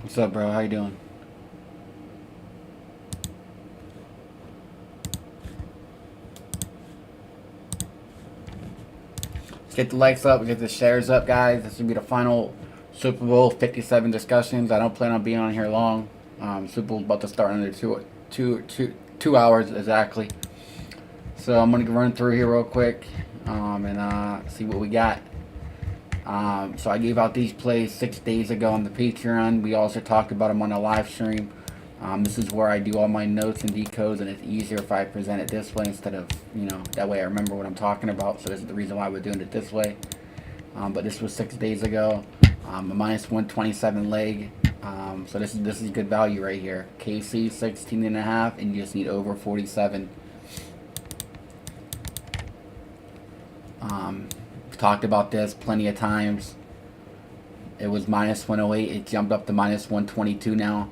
What's up, bro? How you doing? Let's get the likes up, get the shares up, guys. This will be the final Super Bowl 57 discussions. I don't plan on being on here long. Super Bowl's about to start in under 2 hours exactly. So I'm gonna run through here real quick and see what we got. So I gave out these plays 6 days ago on the Patreon. We also talked about them on a live stream. This is where I do all my notes and decodes, and it's easier if I present it this way instead of, that way I remember what I'm talking about. So this is the reason why we're doing it this way. But this was 6 days ago. A minus 127 leg. So this is good value right here. KC 16.5, and you just need over 47. We've talked about this plenty of times. It was minus 108. It jumped up to minus 122 now.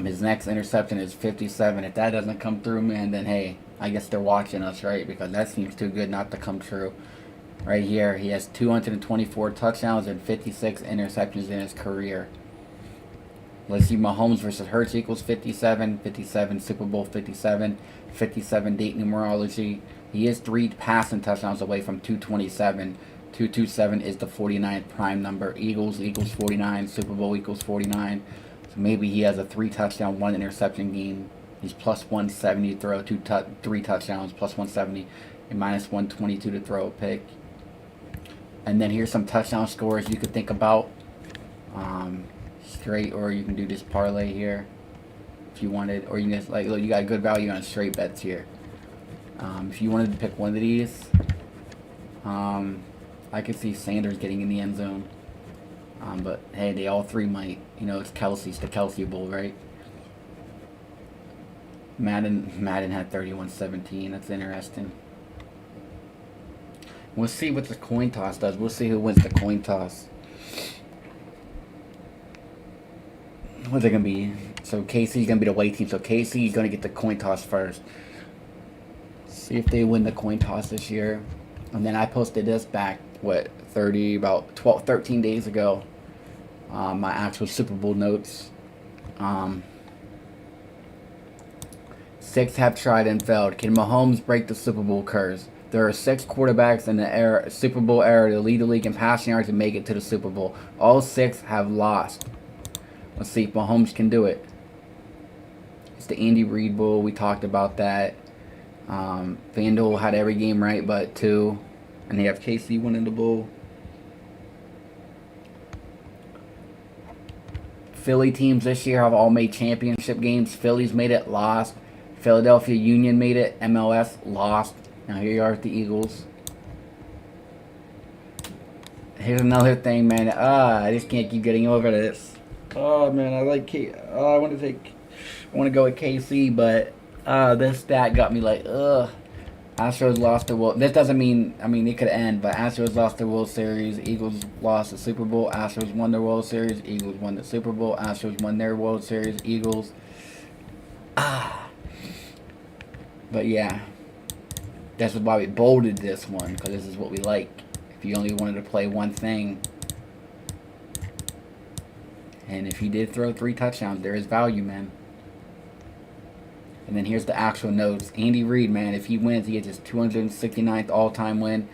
His next interception is 57. If that doesn't come through, man, then hey, I guess they're watching us, right? Because that seems too good not to come true. Right here, he has 224 touchdowns and 56 interceptions in his career. Let's see, Mahomes versus Hurts equals 57, 57 Super Bowl 57, 57 date numerology. He is 3 passing touchdowns away from 227. 227 is the 49th prime number. Eagles equals 49, Super Bowl equals 49. So maybe he has a 3 touchdown, 1 interception game. He's plus 170 to throw 3 touchdowns, plus 170, and minus 122 to throw a pick. And then here's some touchdown scores you could think about. Straight, or you can do this parlay here if you wanted, or you can just look, you got good value on straight bets here. If you wanted to pick one of these, I could see Sanders getting in the end zone. But hey, they all three might. It's Kelsey. It's the Kelsey Bowl, right? Madden had 31-17. That's interesting. We'll see what the coin toss does. We'll see who wins the coin toss. What's it going to be? So KC's going to be the white team. So KC's going to get the coin toss first. See if they win the coin toss this year. And then I posted this back, about 13 days ago. My actual Super Bowl notes. 6 have tried and failed. Can Mahomes break the Super Bowl curse? There are 6 quarterbacks in the Super Bowl era to lead the league in passing yards and make it to the Super Bowl. All 6 have lost. Let's see if Mahomes can do it. It's the Andy Reid Bowl. We talked about that. FanDuel had every game right but 2. And they have KC winning the bowl. Philly teams this year have all made championship games. Philly's made it, lost. Philadelphia Union made it, MLS, lost. Now here you are with the Eagles. Here's another thing, man. I just can't keep getting over this. Oh man, I like I want to go with KC, but this stat got me like, Astros lost the World. This doesn't mean, it could end, but Astros lost the World Series. Eagles lost the Super Bowl. Astros won the World Series. Eagles won the Super Bowl. Astros won their World Series. Eagles. But yeah, that's why we bolded this one, because this is what we like. If you only wanted to play one thing. And if he did throw 3 touchdowns, there is value, man. And then here's the actual notes. Andy Reid, man, if he wins, he gets his 269th all-time win.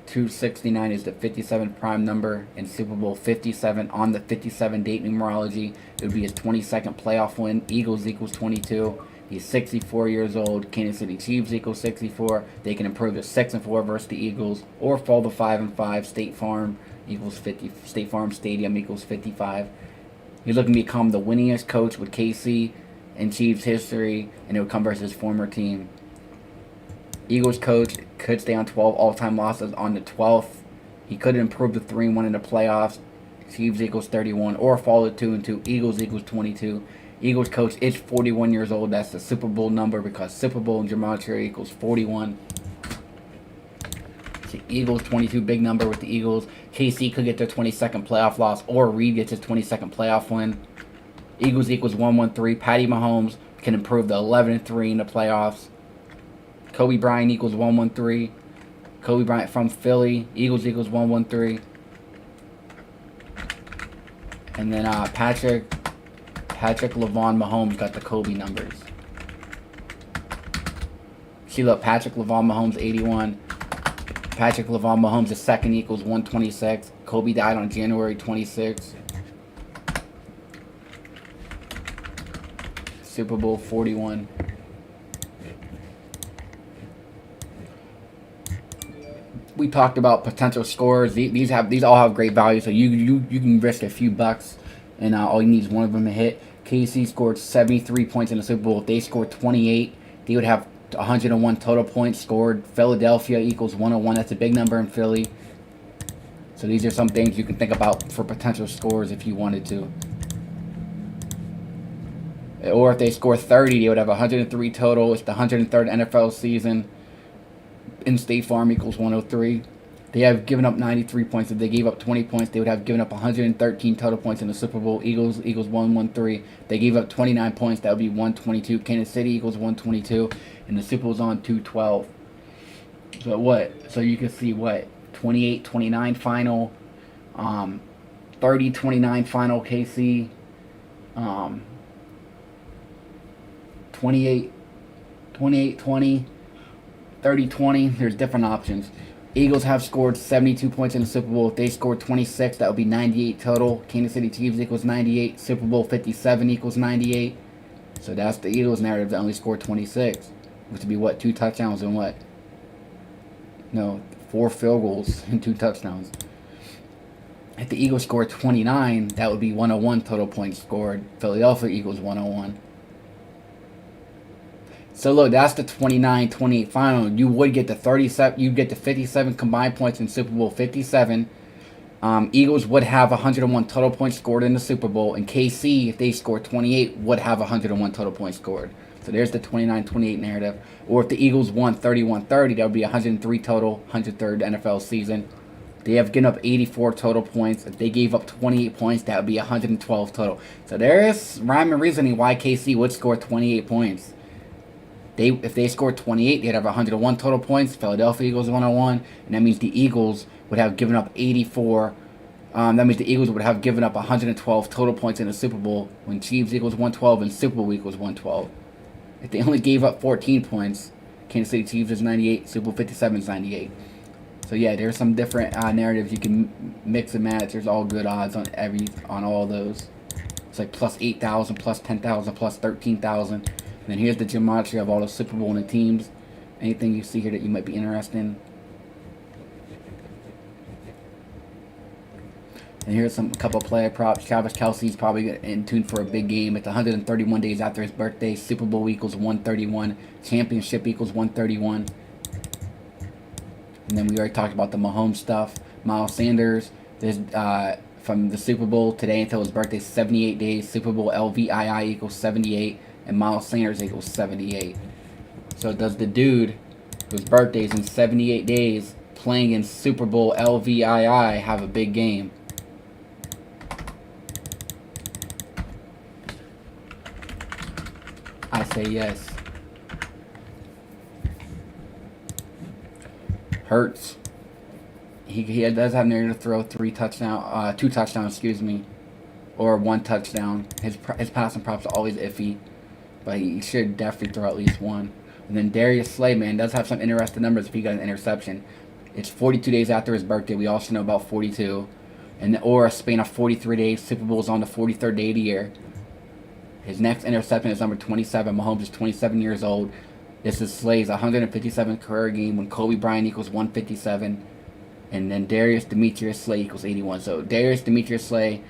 269 is the 57th prime number in Super Bowl 57 on the 57 date numerology. It would be his 22nd playoff win. Eagles equals 22. He's 64 years old. Kansas City Chiefs equals 64. They can improve to 6-4 versus the Eagles, or fall to 5-5. State Farm equals 50. State Farm Stadium equals 55. He's looking to become the winningest coach with KC in Chiefs history, and it would come versus his former team. Eagles coach could stay on 12 all-time losses on the 12th. He could improve to 3-1 in the playoffs. Chiefs equals 31, or fall to 2-2. Eagles equals 22. Eagles coach is 41 years old. That's the Super Bowl number, because Super Bowl in Gematria equals 41. The Eagles 22, big number with the Eagles. KC could get their 22nd playoff loss, or Reid gets his 22nd playoff win. Eagles equals 113. Patty Mahomes can improve to 11-3 in the playoffs. Kobe Bryant equals 113. Kobe Bryant from Philly. Eagles equals 113. And then Patrick Patrick LeVon Mahomes got the Kobe numbers. See, look, Patrick LeVon Mahomes 81. Patrick LeVon Mahomes, the second equals 126. Kobe died on January 26. Super Bowl 41. We talked about potential scores. These all have great value, so you can risk a few bucks, and all you need is one of them to hit. KC scored 73 points in the Super Bowl. If they scored 28, they would have 101 total points scored. Philadelphia equals 101. That's a big number in Philly. So these are some things you can think about for potential scores if you wanted to. Or if they score 30, they would have 103 total. It's the 103rd NFL season. In State Farm equals 103. They have given up 93 points. If they gave up 20 points, they would have given up 113 total points in the Super Bowl. Eagles 113. They gave up 29 points. That would be 122. Kansas City equals 122. And the Super Bowl's on 212. So what? So you can see what? 28-29 final. 30-29 final KC. 28-20. 30-20. There's different options. Eagles have scored 72 points in the Super Bowl. If they scored 26, that would be 98 total. Kansas City Chiefs equals 98. Super Bowl 57 equals 98. So that's the Eagles narrative that only scored 26. Which would be what? 2 touchdowns and what? No, 4 field goals and 2 touchdowns. If the Eagles scored 29, that would be 101 total points scored. Philadelphia equals 101. So look, that's the 29-28 final. You would get the 37. You get the 57 combined points in Super Bowl 57. Eagles would have 101 total points scored in the Super Bowl, and KC, if they scored 28, would have 101 total points scored. So there's the 29-28 narrative. Or if the Eagles won 31-30, that would be 103 total, 103rd NFL season. They have given up 84 total points. If they gave up 28 points, that would be 112 total. So there is rhyme and reasoning why KC would score 28 points. If they scored 28, they'd have 101 total points. Philadelphia Eagles 101, and that means the Eagles would have given up 84. That means the Eagles would have given up 112 total points in the Super Bowl when Chiefs equals 112 and Super Bowl equals 112. If they only gave up 14 points, Kansas City Chiefs is 98, Super Bowl 57 is 98. So yeah, there's some different narratives you can mix and match. There's all good odds on all those. It's like plus 8,000, plus 10,000, plus 13,000. And then here's the gematria of all the Super Bowl and the teams. Anything you see here that you might be interested in. And here's a couple of player props. Travis Kelce's probably in tune for a big game. It's 131 days after his birthday. Super Bowl equals 131. Championship equals 131. And then we already talked about the Mahomes stuff. Miles Sanders, from the Super Bowl today until his birthday, 78 days. Super Bowl LVII equals 78. And Miles Sanders equals 78. So does the dude whose birthday is in 78 days playing in Super Bowl LVII have a big game? I say yes. Hurts. He does have near to throw 2 touchdowns, or 1 touchdown. His passing props are always iffy. But he should definitely throw at least 1. And then Darius Slay, man, does have some interesting numbers if he got an interception. It's 42 days after his birthday. We also know about 42. Or a span of 43 days. Super Bowl's on the 43rd day of the year. His next interception is number 27. Mahomes is 27 years old. This is Slay's 157th career game when Kobe Bryant equals 157. And then Darius Demetrius Slay equals 81. So Darius Demetrius Slay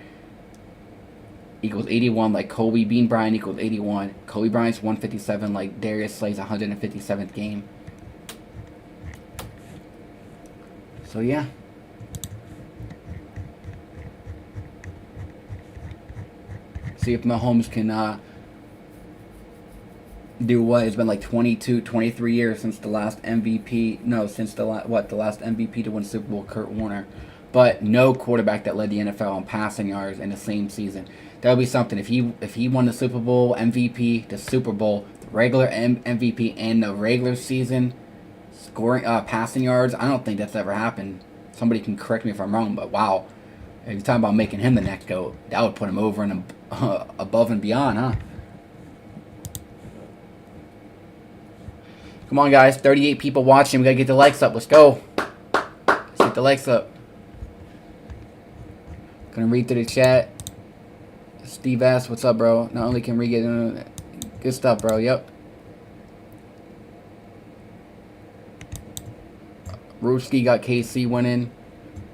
equals 81, like Kobe Bean Bryant equals 81. Kobe Bryant's 157, like Darius Slay's 157th game. So yeah. See if Mahomes can do what? It's been like 22, 23 years since the last MVP. No, since the last MVP to win Super Bowl, Kurt Warner. But no quarterback that led the NFL in passing yards in the same season. That would be something. If he won the Super Bowl MVP, the Super Bowl, the regular MVP, and the regular season scoring passing yards, I don't think that's ever happened. Somebody can correct me if I'm wrong, but wow. If you're talking about making him the next GOAT, that would put him over in above and beyond, huh? Come on, guys. 38 people watching. We gotta get the likes up. Let's go. Let's get the likes up. Gonna read through the chat. Steve S, what's up, bro? Not only can we get good stuff, bro. Yep. Ruski got KC winning.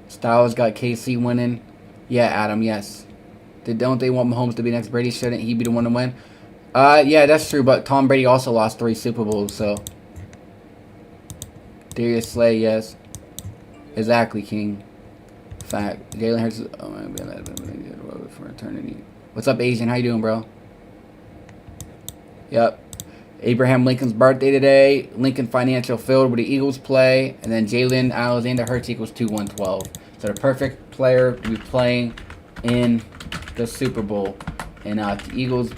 Styles got KC winning. Yeah, Adam, yes. Don't they want Mahomes to be next Brady? Shouldn't he be the one to win? Yeah, that's true, but Tom Brady also lost 3 Super Bowls, so. Darius Slay, yes. Exactly, King. Fact. Jalen Hurts. Oh my God, for eternity. What's up, Asian? How you doing, bro? Yep. Abraham Lincoln's birthday today. Lincoln Financial Field where the Eagles play. And then Jalen Alexander Hurts equals 2-1-12. So the perfect player to be playing in the Super Bowl. And the Eagles,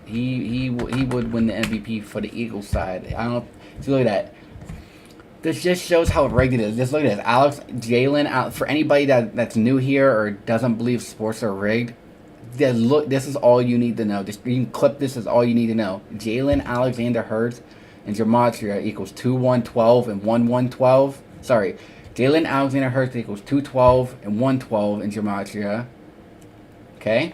he would win the MVP for the Eagles side. I don't. So look at that. This just shows how rigged it is. Just look at this. Jalen, for anybody that's new here or doesn't believe sports are rigged, look, this is all you need to know. Just, you can clip this as all you need to know. Jalen Alexander Hurts and Gematria equals 2-1-12 and 1-1-12. Sorry. Jalen Alexander Hurts equals 2-12 and 1-12 in Gematria. Okay?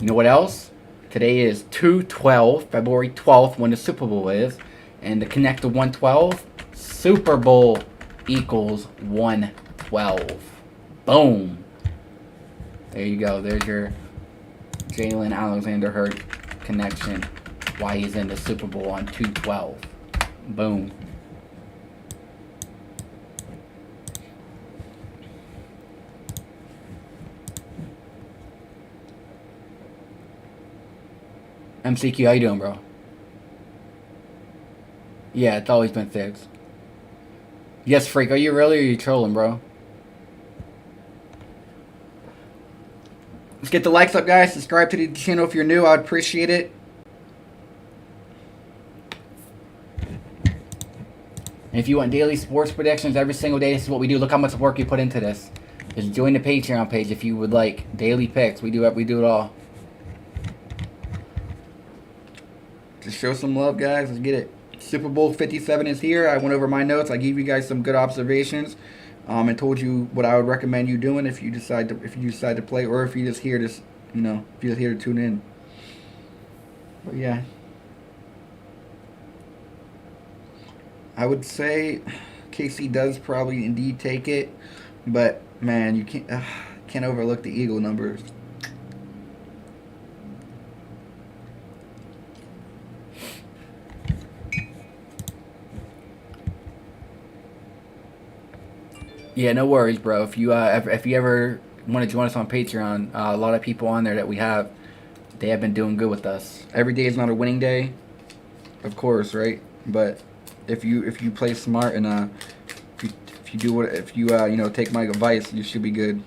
You know what else? Today is 2-12, February 12th, when the Super Bowl is. And to connect to 112, Super Bowl equals 112. Boom. There you go. There's your Jalen Alexander Hurts connection. Why he's in the Super Bowl on 212. Boom. MCQ, how you doing, bro? Yeah, it's always been fixed. Yes, Freak, are you really or are you trolling, bro? Let's get the likes up, guys. Subscribe to the channel if you're new. I'd appreciate it. And if you want daily sports predictions every single day, this is what we do. Look how much work you put into this. Just join the Patreon page if you would like daily picks. We do it all. Just show some love, guys. Let's get it. Super Bowl 57 is here. I went over my notes. I gave you guys some good observations, and told you what I would recommend you doing if you decide to play, or if you just here if you're just here to tune in. But yeah, I would say KC does probably indeed take it, but man, you can't overlook the Eagle numbers. Yeah, no worries, bro. If you ever want to join us on Patreon, a lot of people on there that we have, they have been doing good with us. Every day is not a winning day, of course, right? But if you play smart and if you take my advice, you should be good.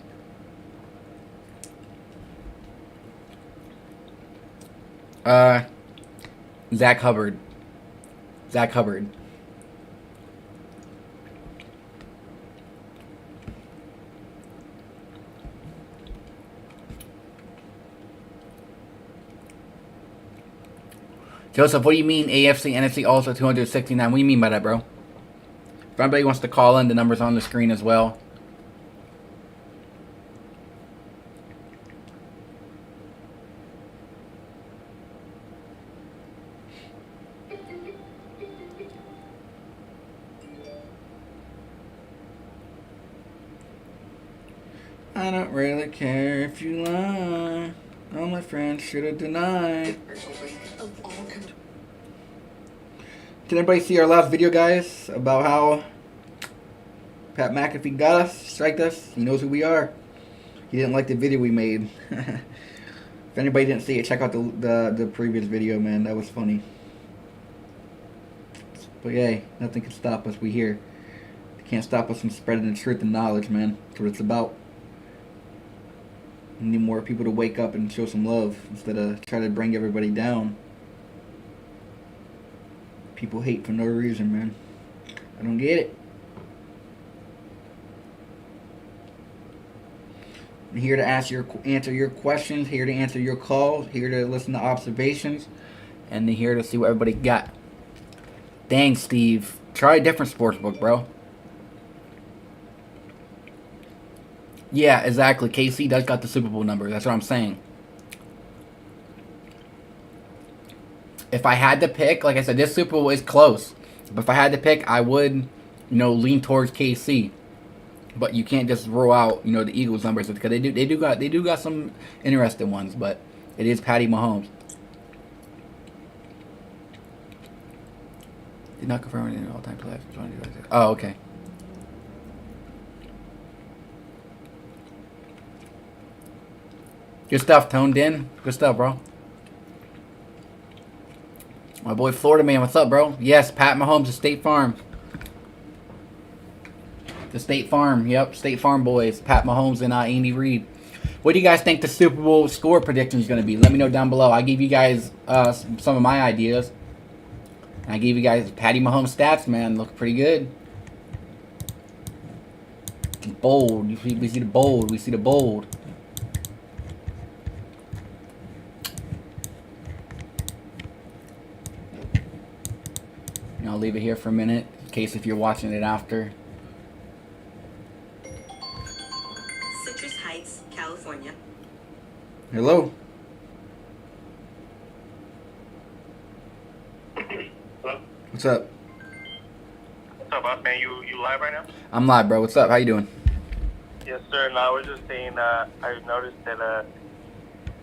Zach Hubbard. Joseph, what do you mean AFC, NFC also 269? What do you mean by that, bro? If anybody wants to call in, the number's on the screen as well. I don't really care if you lie. All my friends should have denied. Did anybody see our last video, guys, about how Pat McAfee got us, striked us? He knows who we are. He didn't like the video we made. If anybody didn't see it, check out the previous video, man. That was funny. But hey, nothing can stop us. We here. Can't stop us from spreading the truth and knowledge, man. That's what it's about. We need more people to wake up and show some love instead of try to bring everybody down. People hate for no reason, man. I don't get it. Here to answer your questions. Here to answer your calls. Here to listen to observations, and here to see what everybody got. Dang, Steve. Try a different sports book, bro. Yeah, exactly. KC does got the Super Bowl number. That's what I'm saying. If I had to pick, like I said, this Super Bowl is close. But if I had to pick, I would, lean towards KC. But you can't just roll out, the Eagles numbers because they do got some interesting ones. But it is Patty Mahomes. Did not confirm any all-time playoffs. Oh, okay. Good stuff, toned in. Good stuff, bro. My boy Florida man, what's up, bro? Yes, Pat Mahomes, the State Farm. The State Farm, yep, State Farm boys. Pat Mahomes and Andy Reid. What do you guys think the Super Bowl score prediction is going to be? Let me know down below. I gave you guys some of my ideas. I gave you guys Patty Mahomes stats, man. Look pretty good. Bold. We see the bold. We see the bold. I'll leave it here for a minute in case if you're watching it after. Citrus Heights, California. Hello. Hello? What's up? What's up, boss man? You live right now? I'm live, bro. What's up? How you doing? Yes, sir. No, I was just saying, I noticed that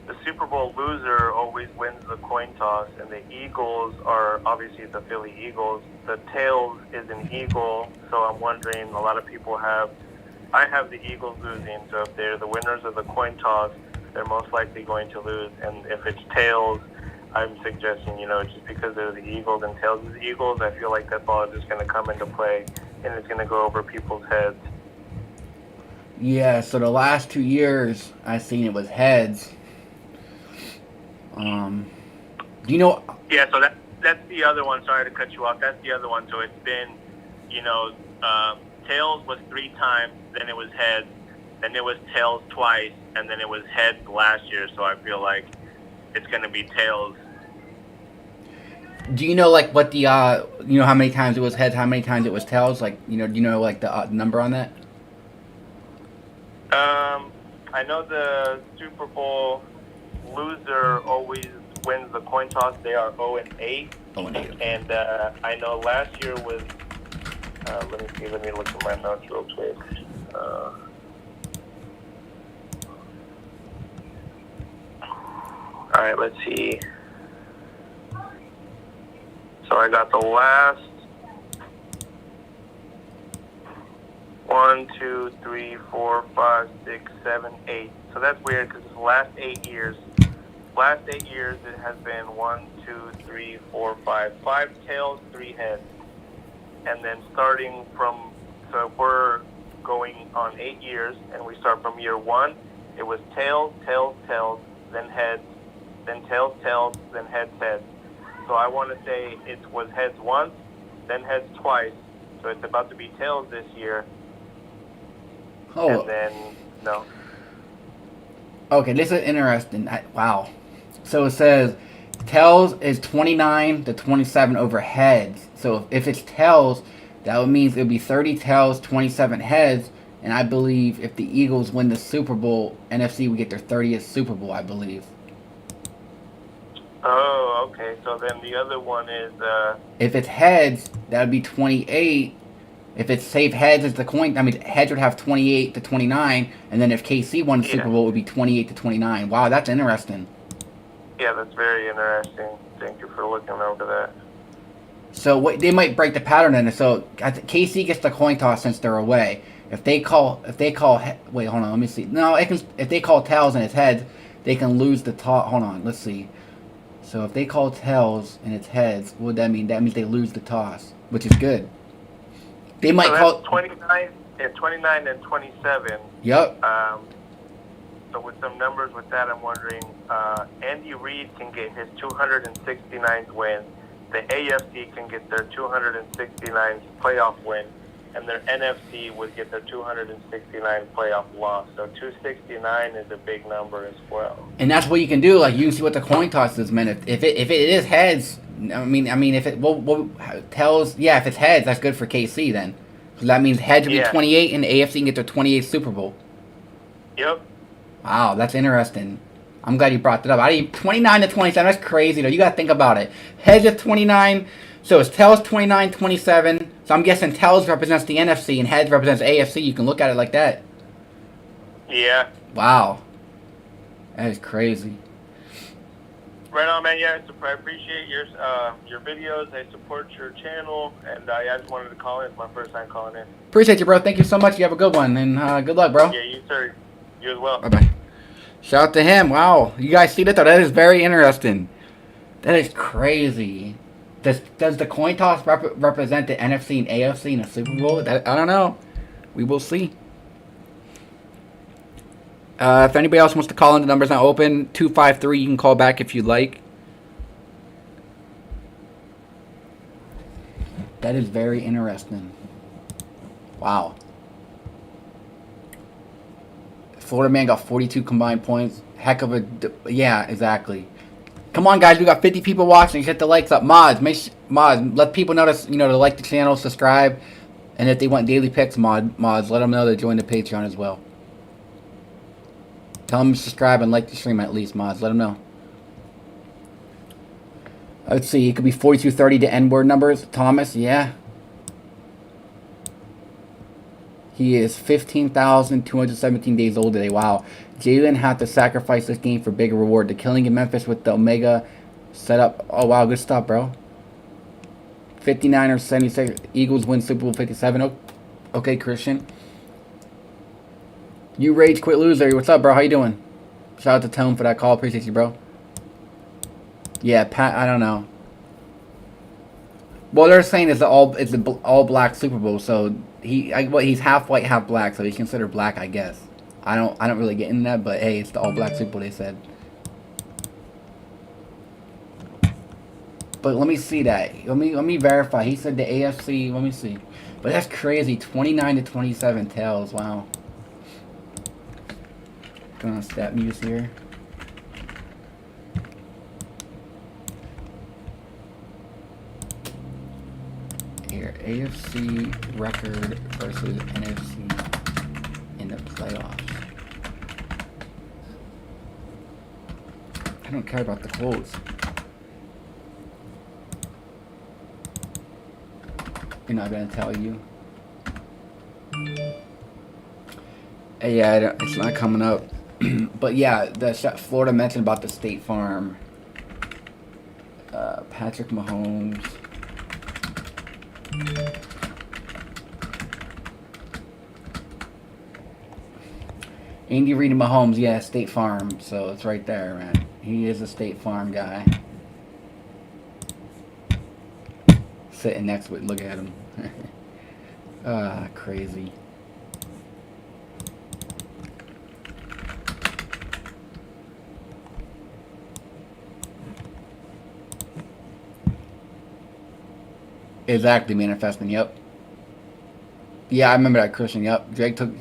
the Super Bowl loser always wins the coin toss, and the Eagles are obviously the Philly Eagles. The tails is an eagle, so I'm wondering, a lot of people I have the Eagles losing, so if they're the winners of the coin toss, they're most likely going to lose. And if it's tails, I'm suggesting, just because they're the Eagles and tails is the Eagles, I feel like that's all just going to come into play, and it's going to go over people's heads. Yeah, so the last 2 years I seen it was heads. Do you know? Yeah, so that's the other one. Sorry to cut you off. That's the other one. So it's been, tails was 3 times, then it was heads, then it was tails twice, and then it was heads last year. So I feel like it's going to be tails. Do you know like what the how many times it was heads, how many times it was tails? Like do you know like the number on that? I know the Super Bowl loser always wins the coin toss. They are 0-8. 0-8. And I know last year was. Let me see. Let me look at my notes real quick. All right. Let's see. So I got the last 1, 2, 3, 4, 5, 6, 7, 8. So that's weird because it's the last 8 years. Last 8 years it has been 1, 2, 3, 4, 5 tails, 3 heads. And then starting from, so we're going on 8 years, and we start from year 1. It was tails, tails, tails, then heads, then tails, tails, then heads, heads. So I want to say it was heads once, then heads twice. So it's about to be tails this year. Oh. And then, no. Okay, this is interesting. Wow. So it says tails is 29 to 27 over heads. So if it's tails, that would mean it would be 30 tails, 27 heads. And I believe if the Eagles win the Super Bowl, NFC would get their 30th Super Bowl, I believe. Oh, okay. So then the other one is... if it's heads, that would be 28. If it's safe heads as the coin, I mean, heads would have 28 to 29. And then if KC won the Super Bowl, it would be 28 to 29. Wow, that's interesting. Yeah, that's very interesting. Thank you for looking over that. So they might break the pattern in it. So KC gets the coin toss since they're away. If they call, wait, hold on, let me see. No, if they call tails and it's heads, they can lose the toss. Hold on, let's see. So if they call tails and it's heads, what would that mean? That means they lose the toss, which is good. They might call 29 and 27. Yep. So with some numbers with that, I'm wondering, Andy Reid can get his 269th win. The AFC can get their 269th playoff win. and their NFC would get their 269 playoff loss. So 269 is a big number as well. And that's what you can do. Like, you can see what the coin toss is, man. If it is heads, I mean, if it tells, yeah, if it's heads, that's good for KC then. So that means heads will be 28, and the AFC can get their 28th Super Bowl. Yep. Wow, that's interesting. I'm glad you brought that up. 29 to 27. That's crazy, though. You got to think about it. Heads is 29. So it's tails 29, 27. So I'm guessing tails represents the NFC and heads represents AFC. You can look at it like that. Yeah. Wow. That is crazy. Right on, man. Yeah, I appreciate your videos. I support your channel, and I just wanted to call in. It's my first time calling in. Appreciate you, bro. Thank you so much. You have a good one, and good luck, bro. Yeah, you sir. You as well. Bye-bye. Shout out to him. Wow. You guys see that, though? That is very interesting. That is crazy. Does the coin toss represent the NFC and AFC in a Super Bowl? I don't know. We will see. If anybody else wants to call in, the number's not open. 253. You can call back if you'd like. That is very interesting. Wow. Florida man got 42 combined points. Heck of a... Yeah, exactly. Come on, guys. We got 50 people watching. Hit the likes up. Mods, let people notice, to like the channel, subscribe. And if they want daily picks, mods, let them know to join the Patreon as well. Tell them to subscribe and like the stream at least, mods. Let them know. Let's see. It could be 4230 to N-word numbers. Thomas, yeah. He is 15,217 days old today. Wow. Jalen had to sacrifice this game for bigger reward. The killing in Memphis with the Omega setup. Oh, wow. Good stuff, bro. 59 or 76. Eagles win Super Bowl 57. Okay, Christian. You rage quit loser. What's up, bro? How you doing? Shout out to Tone for that call. Appreciate you, bro. Yeah, Pat. I don't know. Well, they're saying it's an all black Super Bowl, so he's half white, half black, so he's considered black, I guess. I don't really get into that, but hey, it's the all black Super Bowl, they said. But let me see that. Let me verify. He said the AFC. Let me see. But that's crazy. 29 to 27 tails. Wow. Going on stat news here. Here, AFC record versus NFC in the playoffs. I don't care about the quotes. You're not gonna tell you. Yeah, it's not coming up. But yeah, the Florida mentioned about the State Farm. Patrick Mahomes. Andy Reid and Mahomes, yeah, State Farm. So it's right there, man. He is a State Farm guy. Sitting next to it, look at him. Crazy. Exactly, manifesting. Yep. Yeah, I remember that, Christian. Yep. Drake took.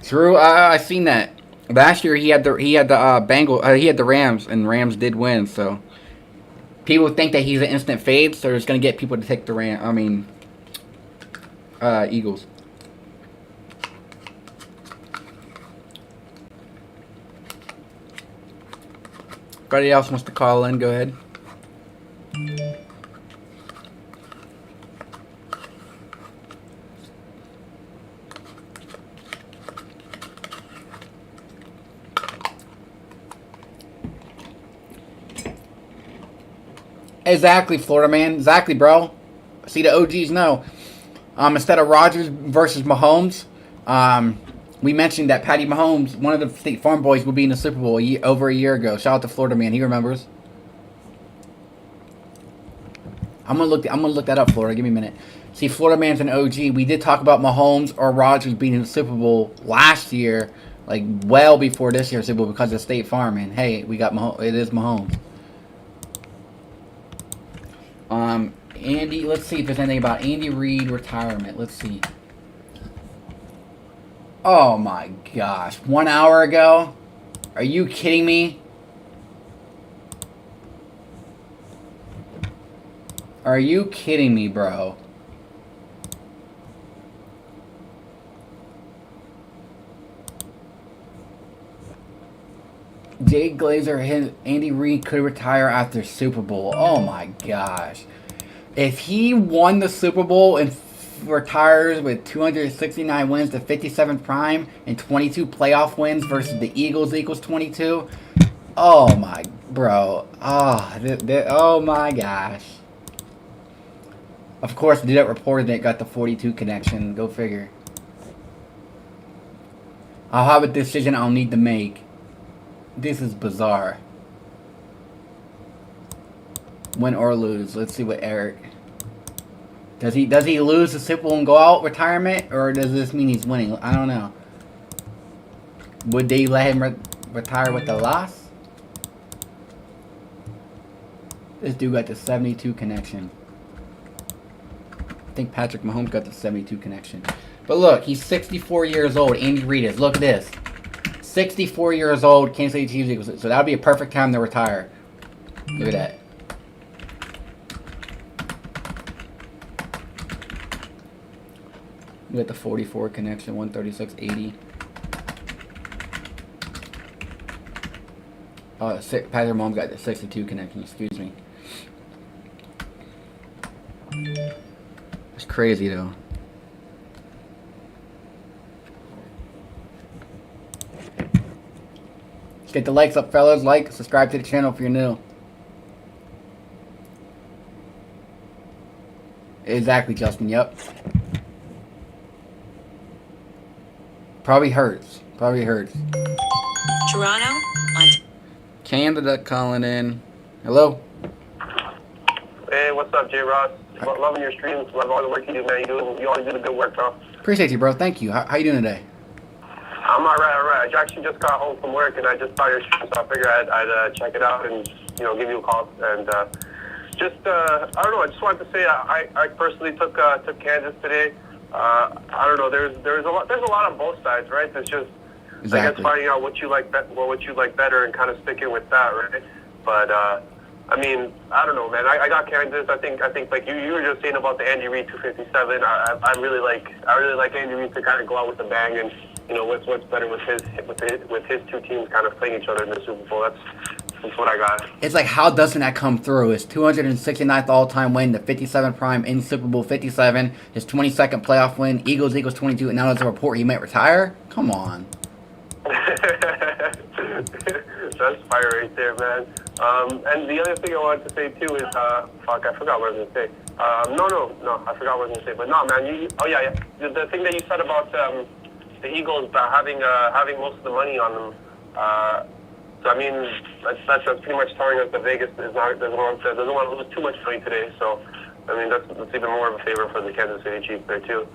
True. I seen that. Last year he had the he had the Rams, and Rams did win. So people think that he's an instant fade, so it's gonna get people to take the Eagles. Anybody else wants to call in? Go ahead. Exactly, Florida man. Exactly, bro. See, the OGs know. Instead of Rodgers versus Mahomes, we mentioned that Patty Mahomes, one of the State Farm boys, will be in the Super Bowl over a year ago. Shout out to Florida man. He remembers. I'm gonna look that up, Florida. Give me a minute. See, Florida man's an OG. We did talk about Mahomes or Rodgers being in the Super Bowl last year, like well before this year's Super Bowl, because of State Farm. And hey, we got Mahomes. It is Mahomes. Andy, let's see if there's anything about Andy Reid retirement. Let's see. Oh my gosh. 1 hour ago? Are you kidding me? Are you kidding me, bro? Jay Glazer, Andy Reid could retire after Super Bowl. Oh my gosh. If he won the Super Bowl and retires with 269 wins to 57 prime and 22 playoff wins versus the Eagles equals 22. Oh my, bro. Oh my gosh. Of course, did it reported that it got the 42 connection. Go figure. I'll have a decision I'll need to make. This is bizarre. Win or lose. Let's see what Eric. Does he lose the Super Bowl and go out retirement, or does this mean he's winning? I don't know. Would they let him retire with the loss? This dude got the 72 connection. I think Patrick Mahomes got the 72 connection. But look, he's 64 years old. Andy Reid is. Look at this. 64 years old, Kansas City Chiefs Eagles. So that would be a perfect time to retire. Look at that. We got the 44 connection, 136.80. Oh, Patrick Mahomes got the 62 connection. Excuse me. It's crazy though. Get the likes up, fellas. Like, subscribe to the channel if you're new. Exactly, Justin. Yep. Probably hurts. Toronto on. Canada calling in. Hello. Hey, what's up, J. Ross? Loving your streams. Love all the work you do, man. You always do the good work, bro. Appreciate you, bro. Thank you. How you doing today? I'm all right. I actually just got home from work, and I just saw your stream, so I figured I'd check it out and, give you a call. And I don't know, I just wanted to say I personally took Kansas today. I don't know, there's a lot on both sides, right? It's just, Exactly. I guess, finding out what you like better and kind of sticking with that, right? But, I mean, I don't know, man. I got Kansas. I think like you were just saying about the Andy Reid 257. I really like Andy Reid to kind of go out with a bang, and what's better with his two teams kind of playing each other in the Super Bowl. That's what I got. It's like, how doesn't that come through? His 269th all-time win, the 57 prime in Super Bowl 57, his 22nd playoff win, Eagles equals 22, and now there's a report he might retire? Come on. That's fire right there, man. And the other thing I wanted to say too is, I forgot what I was gonna say. No, I forgot what I was gonna say. But no, man, the thing that you said about the Eagles having most of the money on them. So I mean, that's pretty much telling us that Vegas doesn't want to lose too much money today. So I mean, that's even more of a favor for the Kansas City Chiefs there too.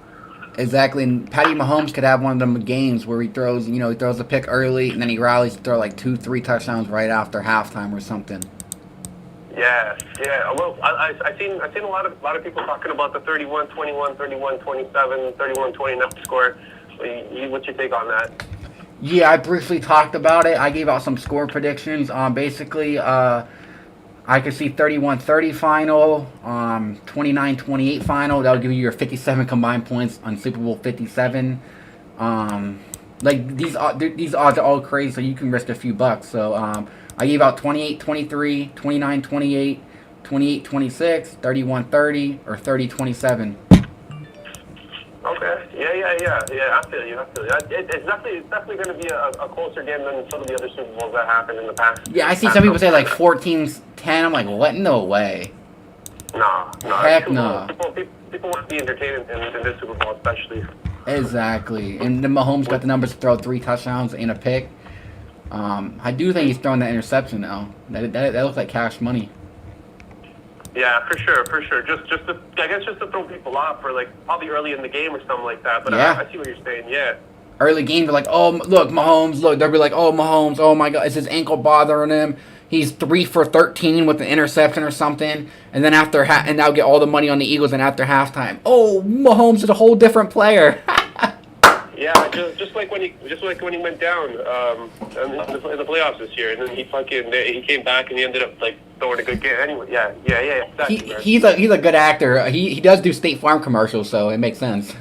Exactly, and Patty Mahomes could have one of them games where he throws a pick early, and then he rallies to throw like 2-3 touchdowns right after halftime or something. Yeah. Well, I seen a lot of people talking about the 31-21, 31-27, 31-29 score. What's your take on that? Yeah, I briefly talked about it. I gave out some score predictions. Basically, I could see 31-30 final, 29-28 final. That'll give you your 57 combined points on Super Bowl 57. Like these odds are all crazy, so you can risk a few bucks. So I gave out 28-23, 29-28, 28-26, 31-30, or 30-27. Okay. Yeah. I feel you. It's definitely going to be a closer game than some of the other Super Bowls that happened in the past. Yeah, I see some people say like 14-10. I'm like, what? No way. No. Heck no. People want to be entertained in this Super Bowl, especially. Exactly. And then Mahomes got the numbers to throw 3 touchdowns and a pick. I do think he's throwing that interception now. That looks like cash money. Yeah, for sure. Just to throw people off, for like probably early in the game or something like that. But yeah. I see what you're saying. Yeah. Early game, they're like, oh, look, Mahomes. Look, they'll be like, oh, Mahomes. Oh my God, is his ankle bothering him? he's 3 for 13 with an interception or something, and then and now get all the money on the Eagles, and after halftime, oh, Mahomes is a whole different player. Yeah, just like when he went down in the playoffs this year, and then he came back and he ended up like throwing a good game. Anyway, yeah, exactly. He's a good actor. He does do State Farm commercials, so it makes sense.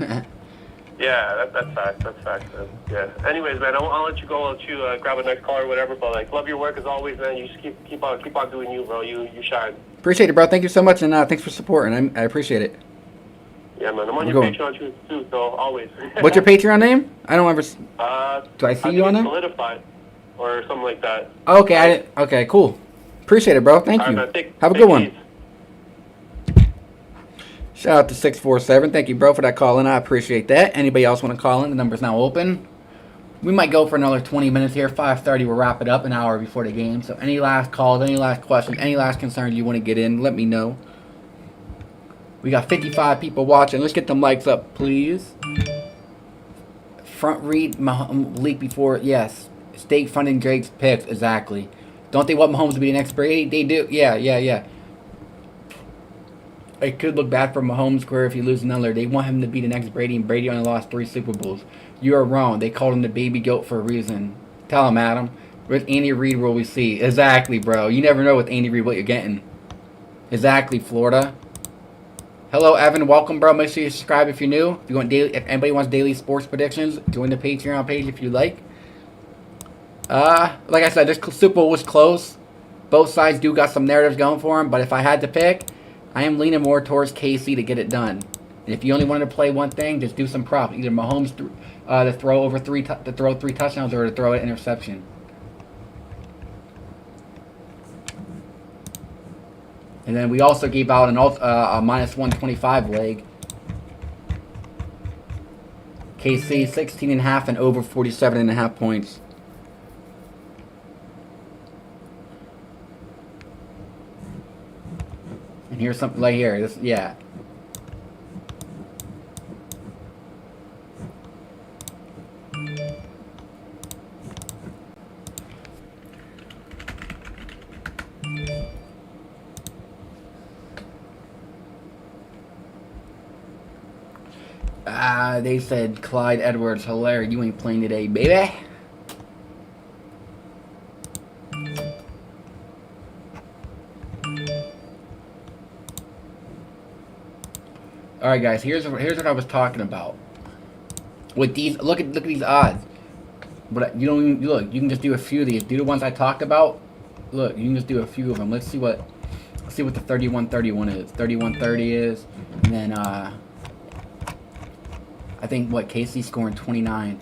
Yeah, that's fact. That's fact. Man. Yeah. Anyways, man, I'll let you go. I'll let you grab a next car or whatever. But like, love your work as always, man. You just keep on doing you, bro. You shine. Appreciate it, bro. Thank you so much, and thanks for supporting. I appreciate it. Yeah, man. I'm on your Patreon too, so always. What's your Patreon name? I don't ever. Do I see you on there? Solidified, or something like that. Okay, Okay, cool. Appreciate it, bro. Thank you. Man, Have a good one. Shout out to 647. Thank you, bro, for that call in. I appreciate that. Anybody else want to call in? The number's now open. We might go for another 20 minutes here. 5:30. We'll wrap it up an hour before the game. So any last calls, any last questions, any last concerns you want to get in, let me know. We got 55 people watching. Let's get them likes up, please. Front read leak before. Yes. State funding Drake's picks. Exactly. Don't they want Mahomes to be the next Brady? They do. Yeah. It could look bad for Mahomes' career if he loses another. They want him to be the next Brady, and Brady only lost 3 Super Bowls. You are wrong. They called him the baby goat for a reason. Tell him, Adam. With Andy Reid will we see. Exactly, bro. You never know with Andy Reid what you're getting. Exactly, Florida. Hello, Evan. Welcome, bro. Make sure you subscribe if you're new. If anybody wants daily sports predictions, join the Patreon page if you like. Like I said, this Super Bowl was close. Both sides do got some narratives going for them, but if I had to pick, I am leaning more towards KC to get it done. And if you only wanted to play one thing, just do some prop. Either Mahomes to throw to throw 3 touchdowns or to throw an interception. And then we also gave out a minus 125 leg. KC 16.5 and over 47.5 points. And here's something like here. This, yeah. They said Clyde Edwards, hilarious. You ain't playing today, baby. All right, guys. Here's what I was talking about. With these, look at these odds. But you don't even, look. You can just do a few of these. Do the ones I talked about. Look, you can just do a few of them. Let's see what the 31-31 is. 31-30 is, and then I think what KC scoring 29.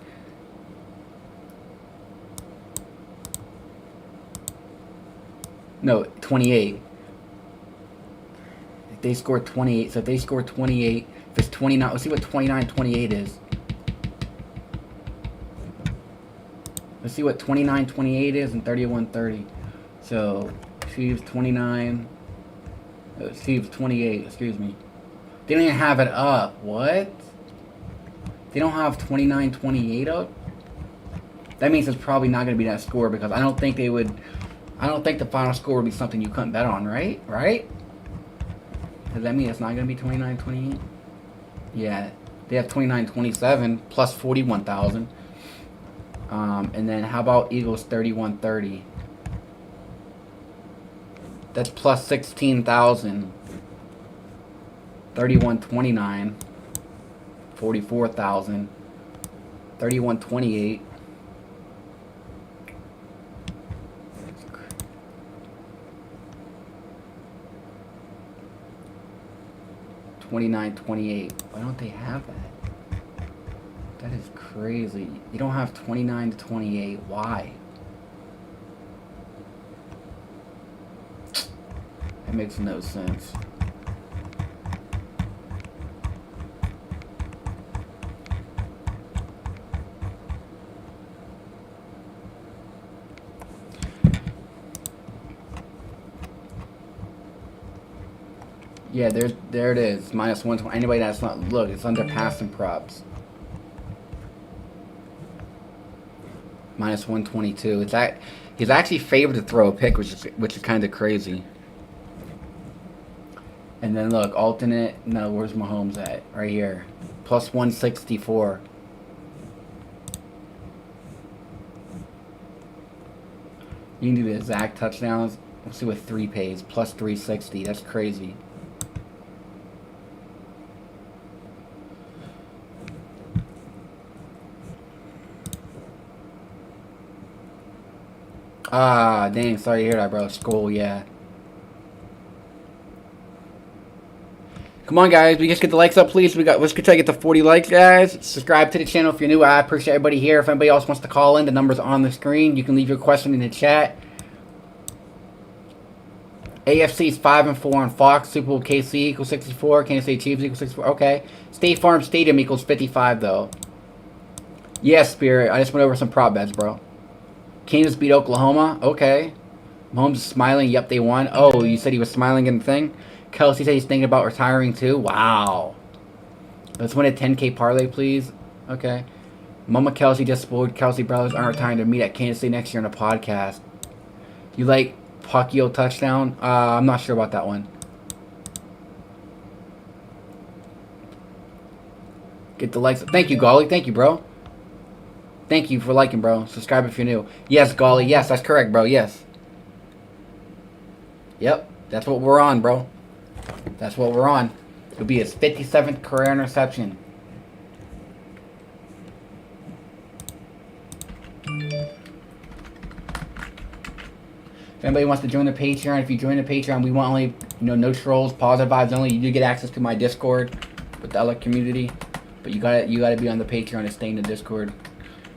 No, 28. If they score 28, so if they score 28, if it's 29, let's see what 29-28 is. Let's see what 29-28 is and 31-30. So, Chiefs 29. Chiefs 28, excuse me. They don't even have it up. What? They don't have 29-28 up? That means it's probably not going to be that score because I don't think they would. I don't think the final score would be something you couldn't bet on, right? Right? Does that mean it's not going to be 29-28? Yeah. They have 29-27 plus 41,000. And then how about Eagles 31-30? That's plus 16,000. 31-29. 44,000. 31-28. 29-28. Why don't they have that? That is crazy. You don't have 29-28. Why? That makes no sense. Yeah, there it is. Minus 120. Anybody that's not, look, it's under passing props. Minus 122. It's He's actually favored to throw a pick, which is kind of crazy. And then look, alternate. No, where's Mahomes at? Right here, plus 164. You can do the exact touchdowns. Let's see what 3 pays. Plus 360. That's crazy. Ah, dang. Sorry to hear that, bro. Skull, yeah. Come on, guys. We just get the likes up, please. Let's try to get to 40 likes, guys. Subscribe to the channel if you're new. I appreciate everybody here. If anybody else wants to call in, the number's on the screen. You can leave your question in the chat. AFC's 5-4 on Fox. Super Bowl KC equals 64. Kansas City Chiefs equals 64. Okay. State Farm Stadium equals 55, though. Yes, Spirit. I just went over some prop bets, bro. Kansas beat Oklahoma. Okay. Mahomes is smiling. Yep, they won. Oh, you said he was smiling in the thing? Kelsey said he's thinking about retiring, too. Wow. Let's win a 10K parlay, please. Okay. Mama Kelsey just spoiled. Kelsey brothers aren't retiring to meet at Kansas City next year on a podcast. You like Pacquiao touchdown? I'm not sure about that one. Get the likes. Thank you, Golly. Thank you, bro. Thank you for liking, bro. Subscribe if you're new. Yes, Golly. Yes, that's correct, bro. Yes. Yep. That's what we're on, bro. That's what we're on. It'll be his 57th career interception. If anybody wants to join the Patreon, if you join the Patreon, we want only, no trolls, positive vibes only. You do get access to my Discord with the other community, but you gotta be on the Patreon to stay in the Discord.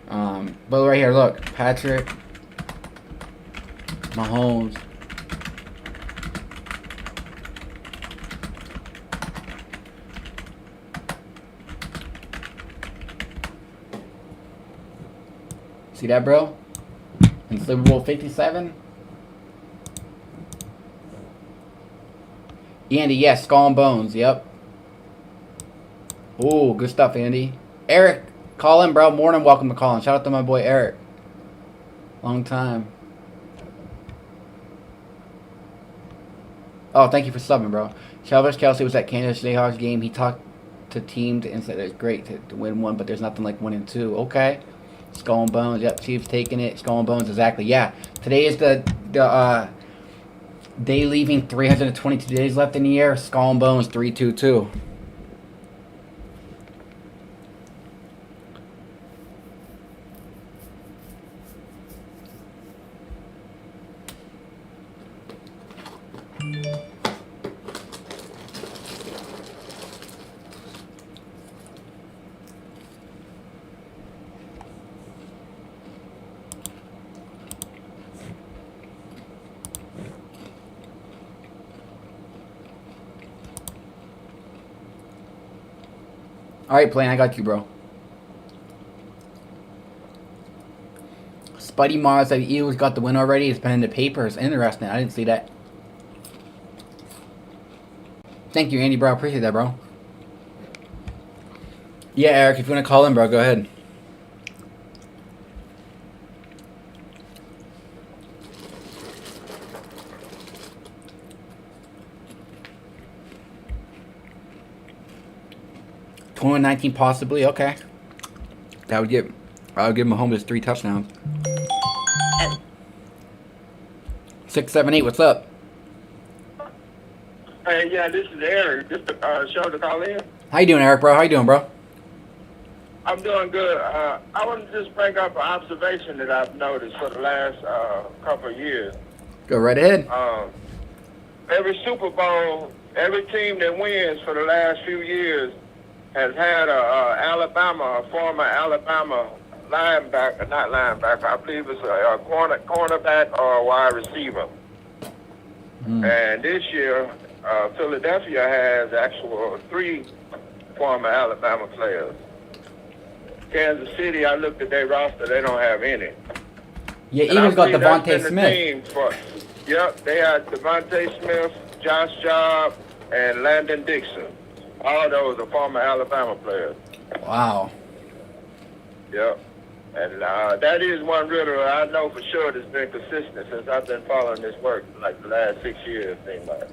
But right here, look, Patrick Mahomes. See that, bro? In Super Bowl 57. Andy, yes, Skull and Bones, yep. Ooh, good stuff, Andy. Eric, call in, bro. Morning, welcome to call in. Shout out to my boy Eric. Long time. Oh, thank you for subbing, bro. Travis Kelsey was at Kansas Jayhawks game. He talked to teams and said it's great to win one, but there's nothing like winning two. Okay. Skull and Bones, yep, Chiefs taking it. Skull and Bones, exactly. Yeah. Today is the day leaving 322 days left in the year. Skull and Bones 322. Alright, Plane, I got you, bro. Spuddy Mars said Eagles got the win already. It's been in the papers. Interesting. I didn't see that. Thank you, Andy, bro. Appreciate that, bro. Yeah, Eric, if you want to call in, bro, go ahead. $21.19 possibly. Okay. That would give. I'll give Mahomes 3 touchdowns. 678. What's up? Hey, yeah, this is Eric. Just a show to call in. How you doing, Eric, bro? How you doing, bro? I'm doing good. I want to just bring up an observation that I've noticed for the last couple of years. Go right ahead. Every Super Bowl, every team that wins for the last few years has had a former Alabama linebacker, not linebacker, I believe it's a cornerback or a wide receiver. And this year, Philadelphia has actual 3 former Alabama players. Kansas City, I looked at their roster, they don't have any. Yeah, Eagles got Devontae Smith. Yep, they had Devontae Smith, Josh Job, and Landon Dixon. All those are former Alabama players. Wow. Yep. And that is one riddle I know for sure that's been consistent since I've been following this work, like the last 6 years, it seems like.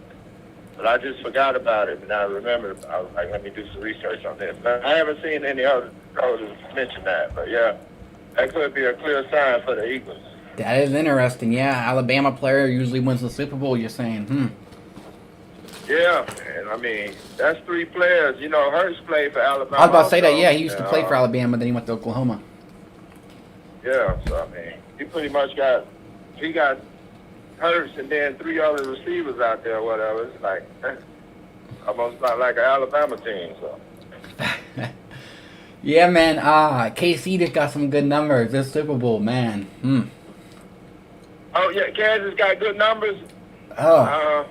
But I just forgot about it, and I remember, I was like, let me do some research on this. But I haven't seen any other pros mention that. But yeah, that could be a clear sign for the Eagles. That is interesting. Yeah, Alabama player usually wins the Super Bowl. You're saying, Yeah, and I mean, that's 3 players. You know, Hurts played for Alabama. I was about to say that. also, Yeah, he used to and, play for Alabama, then he went to Oklahoma. Yeah, so I mean, he pretty much got Hurts and then 3 other receivers out there, whatever. It's like almost like an Alabama team. So Yeah, man. KC just got some good numbers this Super Bowl, man. oh yeah, Kansas got good numbers. Oh,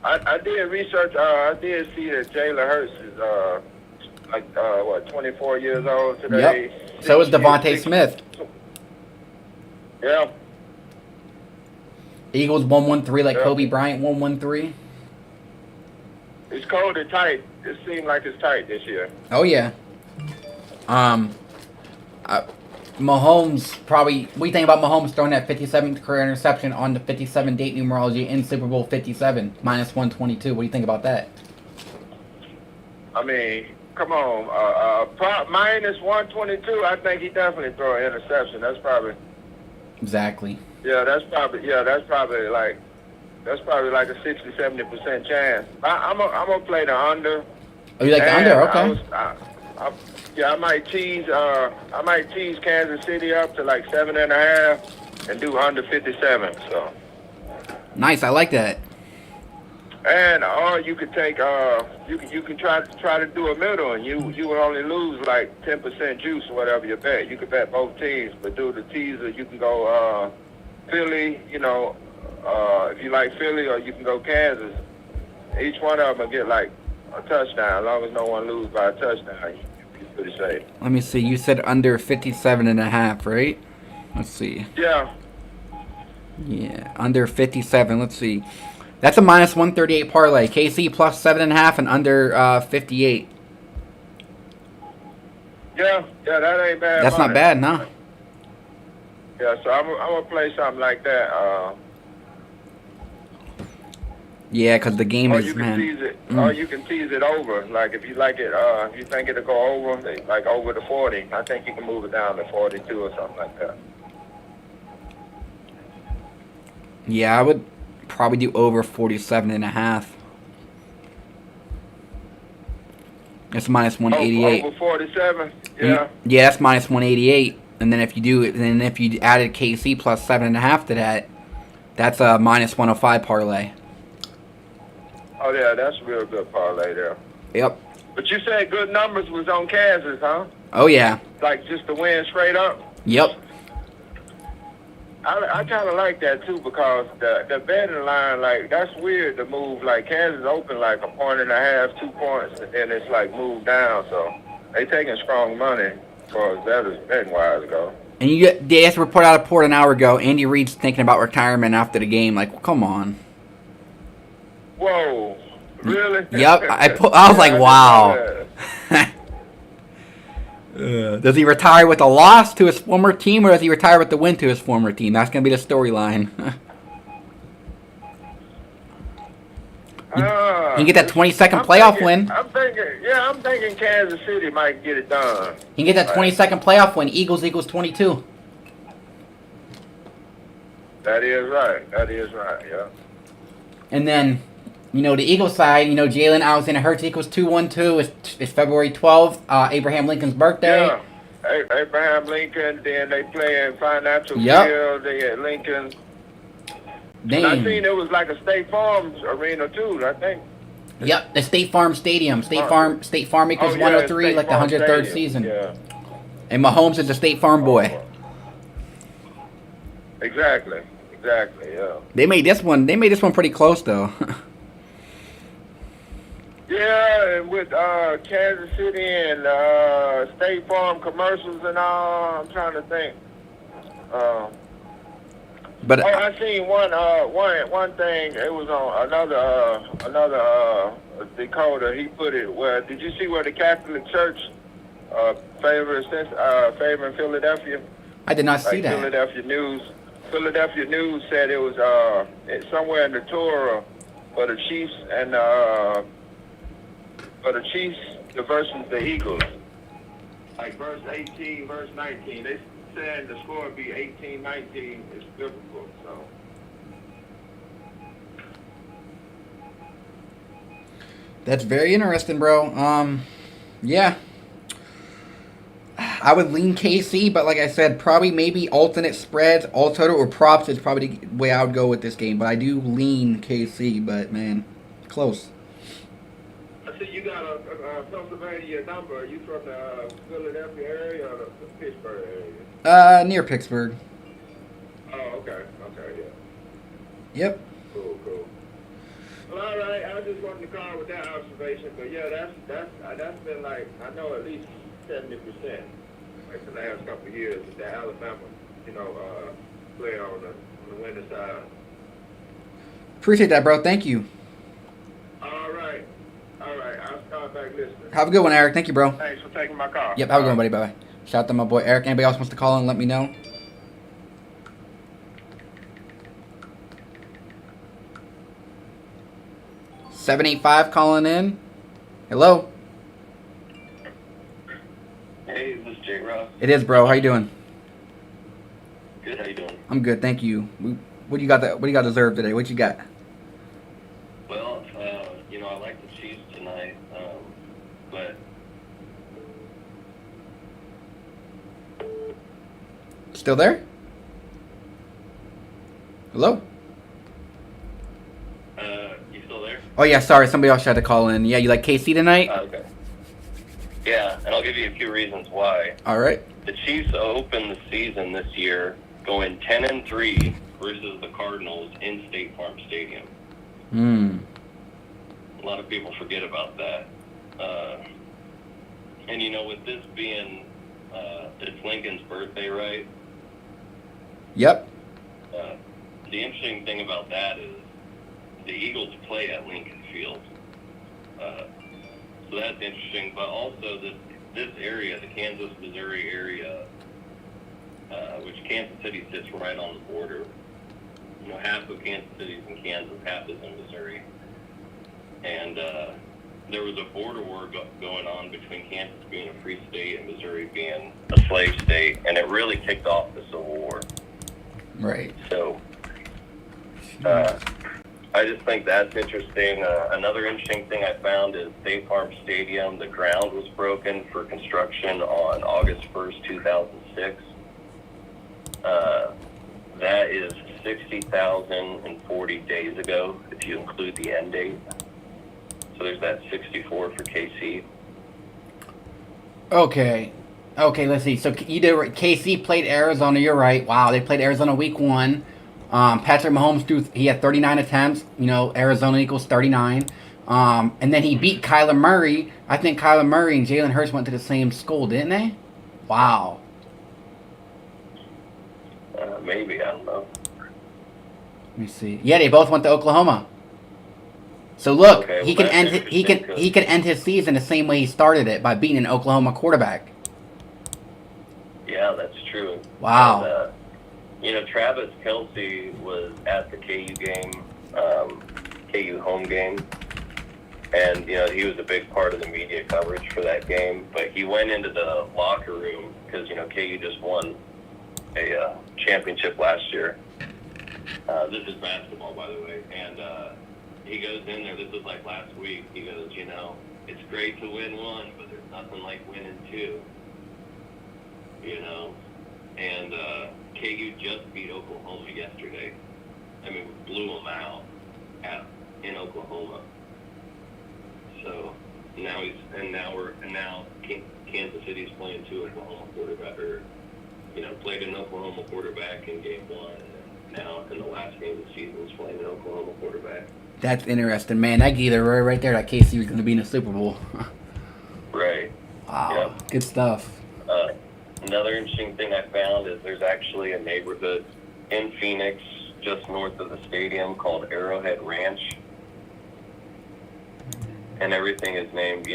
I did research. I did see that Jalen Hurts is 24 years old today. yep. So is Devontae Smith. Yeah. Eagles 1-1-3 like Yeah. Kobe Bryant 1-1-3. It's cold and tight. It seemed like it's tight this year. Oh yeah. Mahomes probably. What do you think about Mahomes throwing that 57th career interception on the 57 date numerology in Super Bowl 57 -122? What do you think about that? I mean, come on. Minus 122. I think he definitely throw an interception. That's probably. Exactly. Yeah, that's probably like a 60-70% chance. I'm gonna play the under. Oh, you like the And under? Okay. I might tease Kansas City up to like 7.5 and do under 57. So, Nice. I like that. and or you could take you can try to do a middle, and you will only lose like 10% juice or whatever you bet. You could bet both teams, but do the teaser. You can go Philly. You know, if you like Philly, or you can go Kansas. Each one of them will get like a touchdown. As long as no one loses by a touchdown, you're pretty safe. Let me see. You said under 57.5, right? Let's see. Yeah. Yeah, under 57. Let's see. That's a -138 parlay. KC plus 7.5 and under 58. Yeah, that ain't bad. That's money. not bad, no. Yeah, so I'm gonna play something like that. Yeah, because the game Or is, you can man. tease it. Or you can tease it over. Like if you like it, if you think it'll go over, like over the 40. I think you can move it down to 42 or something like that. Yeah, I would probably do over 47.5. It's -188. Over 47. Yeah. Yeah, that's -188. And then if you do it, then if you added KC plus 7.5 to that, that's a -105 parlay. Oh yeah, that's a real good parlay there. Yep. But you said good numbers was on Kansas, huh? Oh yeah. Like just to win straight up. Yep. I kind of like that too, because the betting line, like, that's weird to move. Like Kansas open like 1.5, 2 points, and then it's like moved down. So they taking strong money as far as betting wise go. And they just report out a report an hour ago. Andy Reid's thinking about retirement after the game. Like, come on. Whoa, really? Yep. I was like, wow. Does he retire with a loss to his former team, or does he retire with the win to his former team? That's going to be the storyline. He can get that 22nd playoff win. I'm thinking Kansas City might get it done. He can get that 22nd playoff win. Eagles 22. That is right, yeah. And then, the Eagles side, Jalen Alexander Hurts equals 212. It's February 12th, Abraham Lincoln's birthday. Yeah, Abraham Lincoln. Then they play in Financial Yep. Field. They at Lincoln. Dang. And I seen it was like a State Farm arena too. I think. Yep, the State Farm Stadium. State Farm equals Oh, yeah, 103, State like the Farm 103rd Stadium. season. Yeah. And Mahomes is a State Farm boy. Exactly. Yeah. They made this one pretty close though. Yeah, and with Kansas City and State Farm commercials and all, I'm trying to think. But I seen one thing. It was on another decoder. He put it where? Did you see where the Catholic Church favor in Philadelphia. I did not see Like that. Philadelphia News said it was it's somewhere in the Torah for the Chiefs and for the Chiefs versus the Eagles. Like verse 18, verse 19. They said the score would be 18-19. It's biblical, so. That's very interesting, bro. Yeah. I would lean KC, but like I said, probably maybe alternate spreads, all total or props is probably the way I would go with this game. But I do lean KC, but man, close. I see you got a Pennsylvania number. Are you from the Philadelphia area or the Pittsburgh area? Near Pittsburgh. Oh, okay, yeah. Yep. Cool. Well, all right. I just wanted to call with that observation, but yeah, that's been like I know at least 70%. Like the last couple of years, with the Alabama, player on the winning side. Appreciate that, bro. Thank you. All right. I'll start back listening. Have a good one, Eric. Thank you, bro. Thanks for taking my call. Yep, have a good one, buddy. Bye-bye. Shout out to my boy Eric. Anybody else wants to call in, let me know. $785 calling in. Hello. Hey, this is Jay Ross. It is, bro. How you doing? Good, how you doing? I'm good, thank you. What do you got? What do you got reserved today? What you got? Well, I like the Chiefs tonight, but Still there? Hello? you still there? Oh yeah, sorry. Somebody else tried to call in. Yeah, you like KC tonight? Okay. Yeah, and I'll give you a few reasons why. All right. The Chiefs opened the season this year going 10-3 versus the Cardinals in State Farm Stadium. A lot of people forget about that. And with this being it's Lincoln's birthday, right? Yep. The interesting thing about that is the Eagles play at Lincoln Field. So that's interesting. But also this area, the Kansas, Missouri area, which Kansas City sits right on the border. Half of Kansas City's in Kansas, half is in Missouri. And there was a border war going on between Kansas being a free state and Missouri being a slave state, and it really kicked off the Civil War. Right. So I just think that's interesting. Another interesting thing I found is State Farm Stadium, the ground was broken for construction on August 1st, 2006. That is 60,040 days ago, if you include the end date. So there's that 64 for KC. Okay, let's see. So you did KC played Arizona. You're right. Wow, they played Arizona week 1. Patrick Mahomes he had 39 attempts. Arizona equals 39. And then he beat Kyler Murray. I think Kyler Murray and Jalen Hurts went to the same school, didn't they? Wow. Maybe, I don't know. Let me see. Yeah, they both went to Oklahoma. So look, Okay, he well, can that's he can interesting, he can end his season the same way he started it by beating an Oklahoma quarterback. Yeah, that's true. Wow. And, Travis Kelce was at the KU game, KU home game, and he was a big part of the media coverage for that game. But he went into the locker room because KU just won a championship last year. This is basketball, by the way, and he goes in there. This was like last week. He goes, it's great to win one, but there's nothing like winning two. And KU just beat Oklahoma yesterday. I mean, we blew them out in Oklahoma. So now Kansas City's playing two Oklahoma quarterback, or played an Oklahoma quarterback in game 1, and now in the last game of the season is playing an Oklahoma quarterback. That's interesting, man. That either right there that KC was going to be in the Super Bowl. Right. Wow. Yep. Good stuff. Another interesting thing I found is there's actually a neighborhood in Phoenix just north of the stadium called Arrowhead Ranch. And everything is named,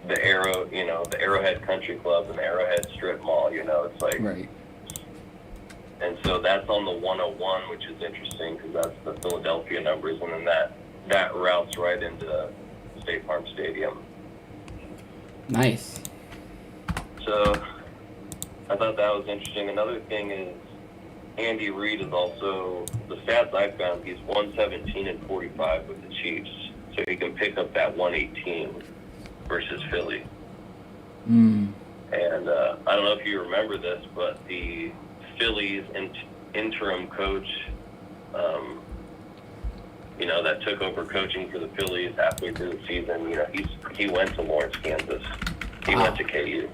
the Arrowhead Country Club and the Arrowhead Strip Mall. It's like, Right. and so that's on the 101, which is interesting because that's the Philadelphia numbers, and then that routes right into State Farm Stadium. Nice. So I thought that was interesting. Another thing is Andy Reid is also, the stats I found, he's 117-45 with the Chiefs, so he can pick up that 118 versus Philly. Mm. And I don't know if you remember this, but the Phillies interim coach, that took over coaching for the Phillies halfway through the season, he went to Lawrence, Kansas. He went to KU.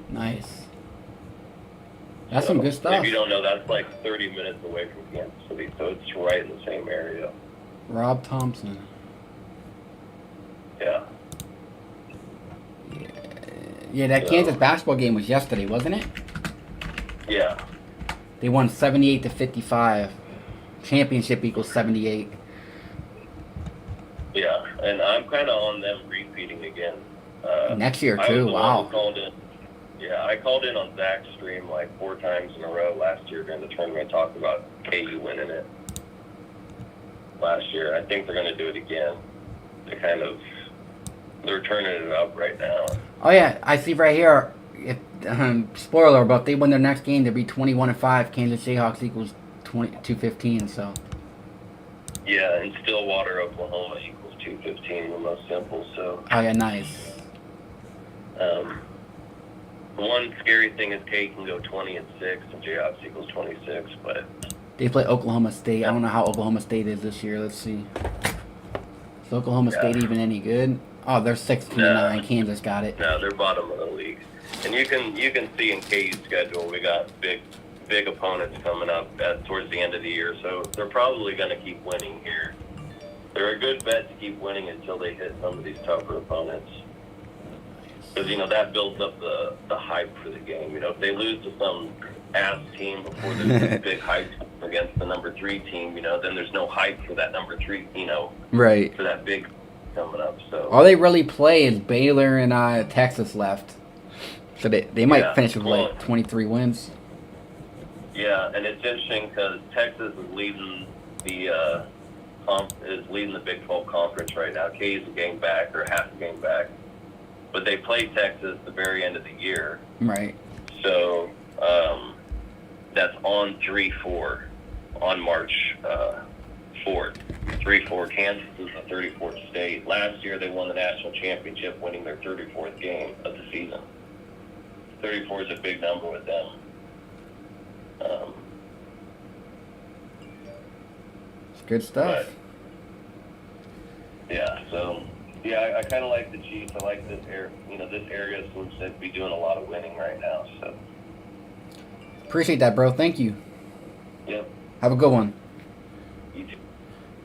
Nice. That's some good stuff. If you don't know, that's like 30 minutes away from Kansas City, so it's right in the same area. Rob Thompson. Yeah. Yeah, that Kansas basketball game was yesterday, wasn't it? Yeah. They won 78-55. Championship equals 78. Yeah, and I'm kind of on them repeating again. Next year, I was too. the Wow. one who called in. Yeah, I called in on Zach's stream like 4 times in a row last year during the tournament, talking about KU winning it last year. I think they're going to do it again. They're turning it up right now. Oh, yeah. I see right here. Spoiler, but if they win their next game, they'll be 21-5. Kansas Jayhawks equals 215, so. Yeah, and Stillwater, Oklahoma equals 215, the most simple, so. Oh, yeah, nice. One scary thing is K can go 20-6 and Jayhawks equals 26, but They play Oklahoma State. I don't know how Oklahoma State is this year. Let's see. Is Oklahoma State even any good? Oh, they're 16-9. Kansas got it. no, they're bottom of the league. And you can see in KU's schedule, we got big opponents coming up towards the end of the year, so they're probably going to keep winning here. They're a good bet to keep winning until they hit some of these tougher opponents. Because, that builds up the hype for the game. If they lose to some ass team before there's big hype against the number 3 team, then there's no hype for that number 3, Right. for that big coming up. So All they really play is Baylor and Texas left. So they might finish with like 23 wins. Yeah, and it's interesting because Texas is leading the Big 12 conference right now. KU's a game back or half a game back, but they play Texas the very end of the year. Right. So that's on 3-4 on March 4th. 3-4. Kansas is the 34th state. Last year they won the national championship, winning their 34th game of the season. 34 is a big number with them. It's good stuff. I kind of like the Chiefs. I like this area. This area seems to be doing a lot of winning right now. So. Appreciate that, bro. Thank you. Yep. Have a good one. You too.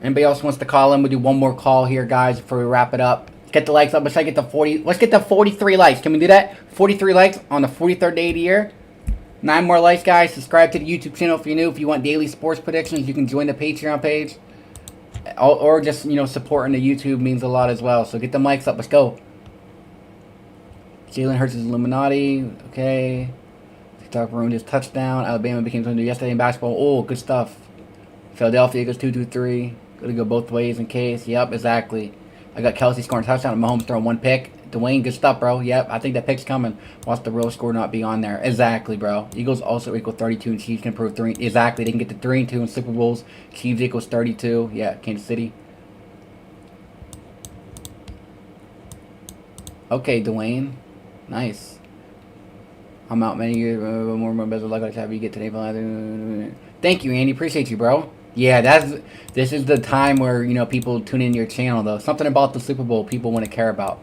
Anybody else wants to call in? We'll do one more call here, guys, before we wrap it up. Get the likes up. Let's get the 40. Let's get the 43 likes. Can we do that? 43 likes on the 43rd day of the year. 9 more likes, guys. Subscribe to the YouTube channel if you're new. If you want daily sports predictions, you can join the Patreon page. Or just, supporting the YouTube means a lot as well. So get the mics up. Let's go. Jalen Hurts is Illuminati. Okay. TikTok ruined his touchdown. Alabama became something new yesterday in basketball. Oh, good stuff. Philadelphia goes 2-2-3. Gonna go both ways in case. Yep, exactly. I got Kelsey scoring a touchdown and Mahomes throwing 1 pick. Dwayne, good stuff, bro. Yep, I think that pick's coming. Watch the real score not be on there. Exactly, bro. Eagles also equal 32 and Chiefs can improve 3. Exactly. They can get to 3-2 in Super Bowls. Chiefs equals 32. Yeah, Kansas City. Okay, Dwayne. Nice. I'm out many years. More better luck like have you get today. Thank you, Andy. Appreciate you, bro. Yeah, this is the time where people tune in your channel though. Something about the Super Bowl people want to care about.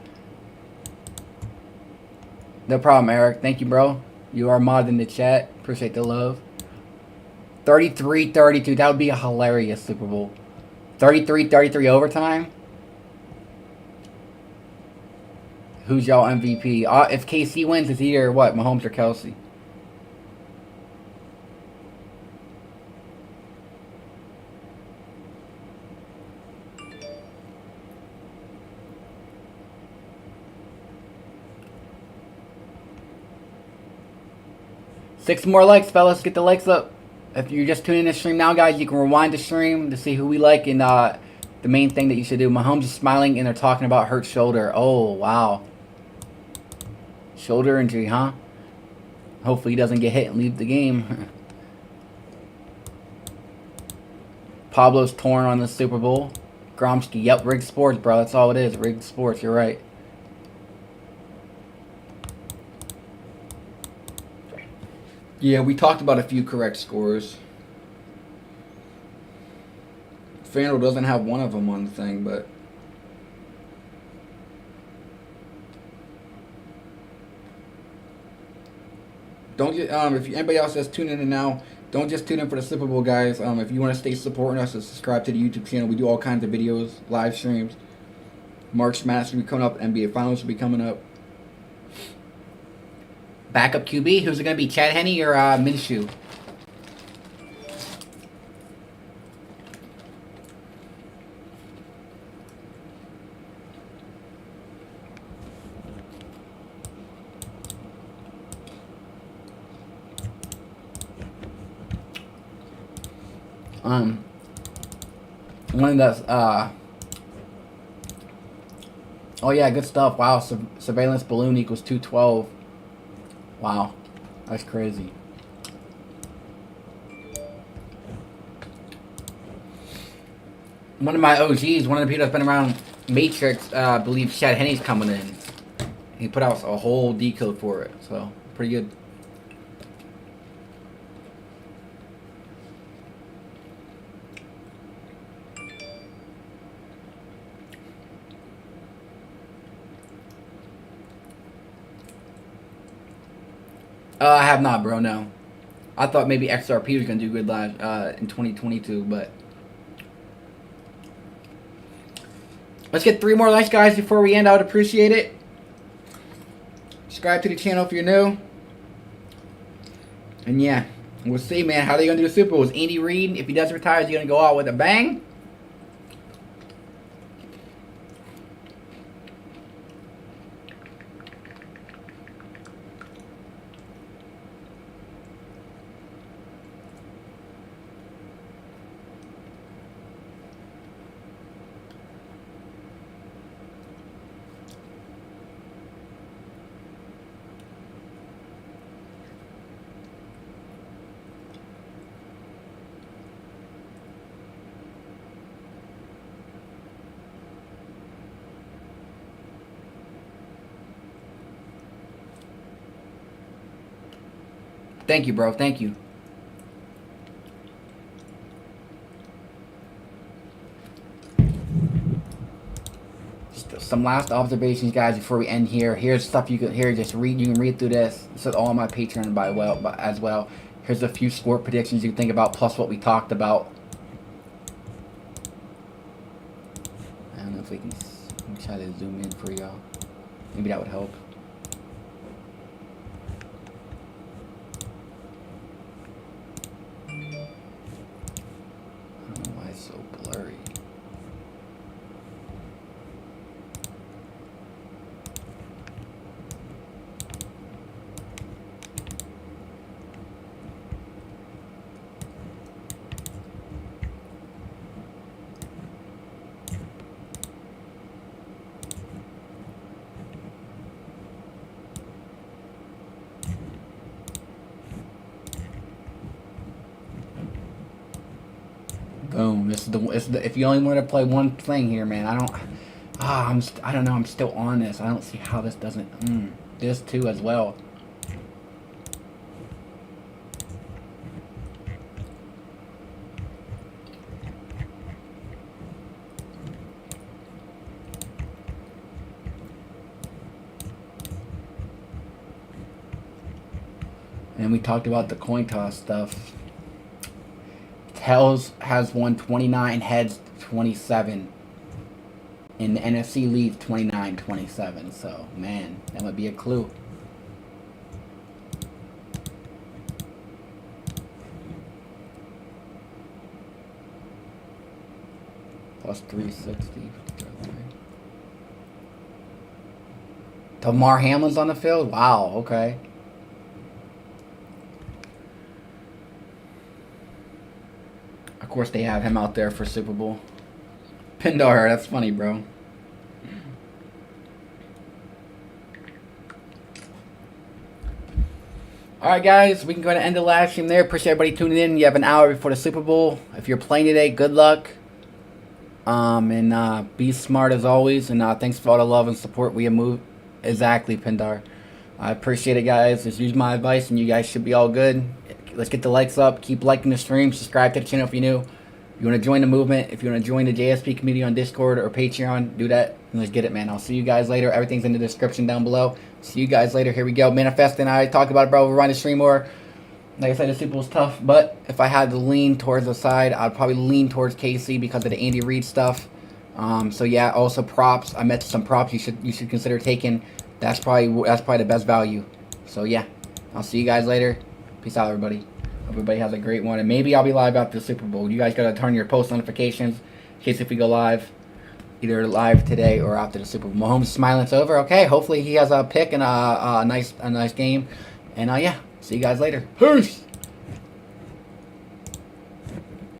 No problem, Eric. Thank you, bro. You are modded in the chat. Appreciate the love. 33-32. That would be a hilarious Super Bowl. 33-33 overtime. Who's y'all MVP? If KC wins, it's either what? Mahomes or Kelsey. 6 more likes, fellas. Get the likes up. If you're just tuning in the stream now, guys, you can rewind the stream to see who we like. And the main thing that you should do, Mahomes is smiling and they're talking about hurt shoulder. Oh, wow. Shoulder injury, huh? Hopefully he doesn't get hit and leave the game. Pablo's torn on the Super Bowl. Gromsky, yep, rigged sports, bro. That's all it is. Rigged sports, you're right. Yeah, we talked about a few correct scores. FanDuel doesn't have one of them on the thing, but... Don't get, if anybody else that's tuning in now, don't just tune in for the Super Bowl, guys. If you want to stay supporting us, subscribe to the YouTube channel. We do all kinds of videos, live streams. March Madness will be coming up. NBA Finals will be coming up. Backup QB, who's it going to be? Chad Henne or Minshew? One of the, oh yeah, good stuff. Wow, surveillance balloon equals 212. Wow, that's crazy. One of my OGs, one of the people that's been around Matrix, believes Chad Henne's coming in. He put out a whole decode for it, so pretty good. I have not, bro, no. I thought maybe XRP was going to do good live in 2022, but... Let's get 3 more likes, guys, before we end. I would appreciate it. Subscribe to the channel if you're new. And yeah, we'll see, man. How are they going to do the Super Bowl? Is Andy Reid, if he does retire, is he going to go out with a bang? Thank you, bro. Thank you. Just some last observations, guys, before we end here. Here's stuff you can just read. You can read through this. This is all on my Patreon as well. Here's a few score predictions you can think about, plus what we talked about. I don't know if we can try to zoom in for y'all. Maybe that would help. So blurry. Boom. This is the if you only want to play one thing here, man. I don't know. I'm still on this. I don't see how this doesn't. This too as well. And we talked about the coin toss stuff. Tails has won 29, heads 27. And the NFC leads 29-27. So, man, that would be a clue. Plus 360. Damar Hamlin's on the field? Wow, okay. Of course, they have him out there for Super Bowl. Pindar, that's funny, bro. Alright, guys, we can go ahead and end the live stream there. Appreciate everybody tuning in. You have an hour before the Super Bowl. If you're playing today, good luck. Be smart as always. And thanks for all the love and support we have moved. Exactly, Pindar. I appreciate it, guys. Just use my advice, and you guys should be all good. Let's get the likes up. Keep liking the stream. Subscribe to the channel if you're new. If you want to join the movement, if you want to join the JSP community on Discord or Patreon, do that. And let's get it, man. I'll see you guys later. Everything's in the description down below. See you guys later. Here we go. Manifest and I talk about it, bro. We're running the stream more. Like I said, the Super Bowl's tough, but if I had to lean towards the side, I'd probably lean towards KC because of the Andy Reid stuff. So yeah, also props. I met some props you should consider taking. That's probably the best value. So yeah, I'll see you guys later. Peace out, everybody. Hope everybody has a great one, and maybe I'll be live after the Super Bowl. You guys gotta turn your post notifications in case if we go live, either live today or after the Super Bowl. Mahomes smiling, it's over. Okay, hopefully he has a pick and a nice game. And yeah, see you guys later. Peace.